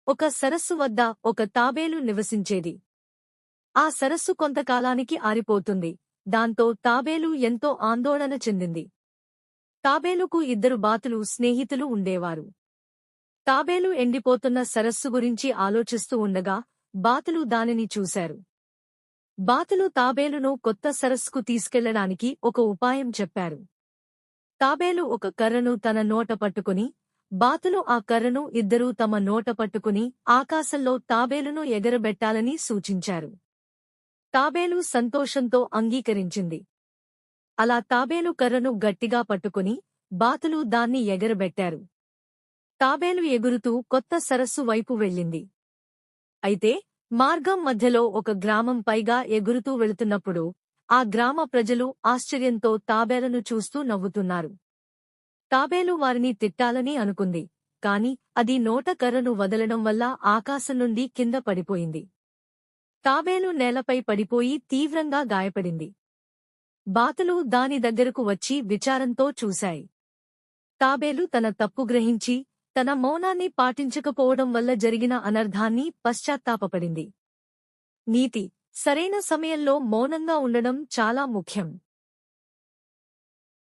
ఒక సరస్సు వద్ద ఒక తాబేలు నివసించేది. ఆ సరస్సు కొంతకాలానికి ఆరిపోతుంది. దాంతో తాబేలు ఎంతో ఆందోళన చెందింది. తాబేలుకు ఇద్దరు బాతులు స్నేహితులు ఉండేవారు. తాబేలు ఎండిపోతున్న సరస్సు గురించి ఆలోచిస్తూ ఉండగా బాతులు దానిని చూశారు. బాతులు తాబేలును కొత్త సరస్సుకు తీసుకెళ్లడానికి ఒక ఉపాయం చెప్పారు. తాబేలు ఒక కర్రను తన నోట పట్టుకుని, బాతులు ఆ కర్రను ఇద్దరూ తమ నోట పట్టుకుని ఆకాశంలో తాబేలును ఎగరబెట్టాలని సూచించారు. తాబేలు సంతోషంతో అంగీకరించింది. అలా తాబేలు కర్రను గట్టిగా పట్టుకుని, బాతులు దాన్ని ఎగరబెట్టారు. తాబేలు ఎగురుతూ కొత్త సరస్సు వైపు వెళ్ళింది. అయితే మార్గం మధ్యలో ఒక గ్రామం పైగా ఎగురుతూ వెళుతున్నప్పుడు ఆ గ్రామ ప్రజలు ఆశ్చర్యంతో తాబేలును చూస్తూ నవ్వుతున్నారు. తాబేలు వారిని తిట్టాలని అనుకుంది. కాని అది నోట కర్రను వదలడం వల్ల ఆకాశం నుండి కింద పడిపోయింది. తాబేలు నేలపై పడిపోయి తీవ్రంగా గాయపడింది. బాతులు దాని దగ్గరకు వచ్చి విచారంతో చూశాయి. తాబేలు తన తప్పు గ్రహించి తన మౌనాన్ని పాటించకపోవడం వల్ల జరిగిన అనర్థాన్ని పశ్చాత్తాపపడింది. నీతి: సరైన సమయంలో మౌనంగా ఉండడం చాలా ముఖ్యం.